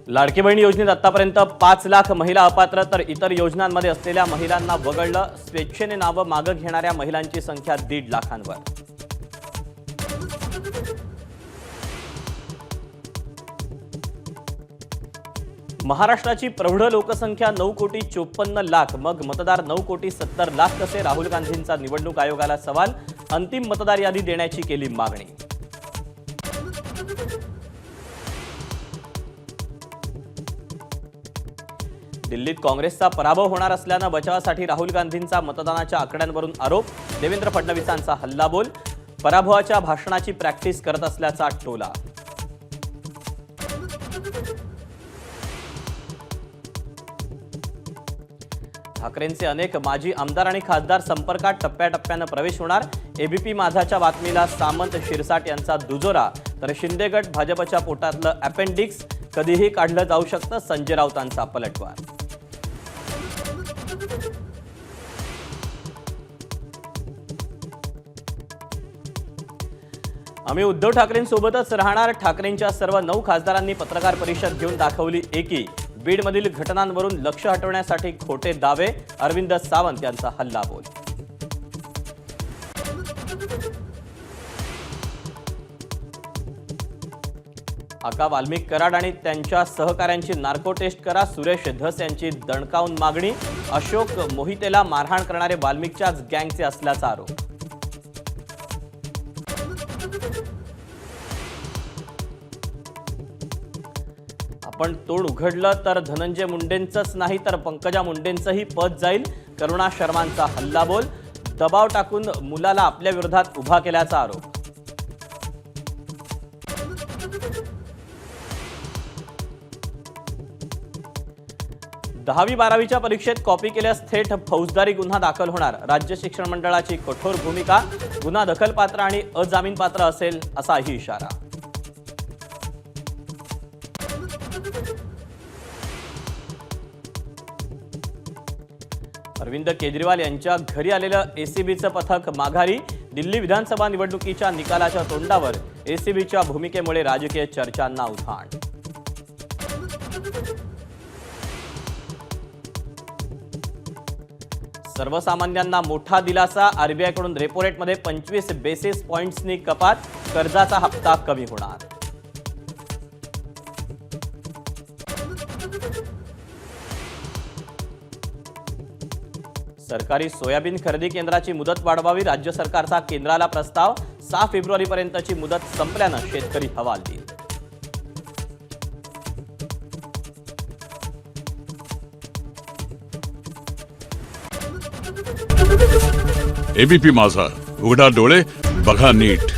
लाडकी बहीण योजनेत आतापर्यंत 5 लाख महिला अपात्र, तर इतर योजनांमध्ये असलेल्या महिलांना वगळलं। स्वेच्छेने नावं मागे घेणाऱ्या महिलांची संख्या 1.5 लाखांवर। महाराष्ट्राची प्रौढ लोकसंख्या 9,54,00,000, मग मतदार 9,70,00,000 कसे? राहुल गांधींचा निवडणूक आयोगाला सवाल। अंतिम मतदार यादी देण्याची केली मागणी। दिल्लीत काँग्रेसचा पराभव होणार असल्यानं बचावासाठी राहुल गांधींचा मतदानाच्या आकड्यांवरून आरोप। देवेंद्र फडणवीसांचा हल्लाबोल। पराभवाच्या भाषणाची प्रॅक्टिस करत असल्याचा टोला। ठाकरेंचे अनेक माजी आमदार आणि खासदार संपर्कात, टप्प्याटप्प्यानं प्रवेश होणार। एबीपी माझाच्या बातमीला सामंत, शिरसाट यांचा दुजोरा, तर शिंदे गट भाजपच्या पोटातलं अपेंडिक्स कधीही काढलं जाऊ शकतं। संजय राऊतांचा पलटवार। आम्ही उद्धव ठाकरेंसोबतच राहणार। ठाकरेंच्या सर्व 9 खासदारांनी पत्रकार परिषद घेऊन दाखवली एकी। बीडमधील घटनांवरून लक्ष हटवण्यासाठी खोटे दावे। अरविंद सावंत यांचा हल्लाबोल। आका वाल्मिक कराड आणि त्यांच्या सहकाऱ्यांची नार्को टेस्ट करा। सुरेश धस यांची दणकावून मागणी। अशोक मोहितेला मारहाण करणारे वाल्मिकच्याच गँगचे असल्याचा आरोप। आपण तोंड उघडलं तर धनंजय मुंडेंचंच नाही तर पंकजा मुंडेंचंही पद जाईल। करुणा शर्मांचा हल्लाबोल। दबाव टाकून मुलाला आपल्या विरोधात उभा केल्याचा आरोप। दहावी 12वीच्या परीक्षेत कॉपी केल्यास थेट फौजदारी गुन्हा दाखल होणार। राज्य शिक्षण मंडळाची कठोर भूमिका। गुन्हा दखलपात्र आणि अजामीनपात्र असेल असाही इशारा। अरविंद केजरीवाल यांच्या घरी आलेलं एसीबीचं पथक माघारी। दिल्ली विधानसभा निवडणुकीच्या निकालाच्या तोंडावर एसीबीच्या भूमिकेमुळे राजकीय चर्चांना उधाण। सर्वसामान्यांना मोठा दिलासा। आरबीआयकडून रेपो रेटमध्ये 25 बेसिस पॉइंट्सनी कपात। कर्जाचा हप्ता कमी होणार। सरकारी सोयाबीन खरेदी केंद्राची मुदत वाढवावी। राज्य सरकारचा केंद्राला प्रस्ताव। 6 फेब्रुवारीपर्यंतची मुदत संपल्यानं शेतकरी हवालदिल। एबीपी माझा, उघडा डोळे बघा नीट।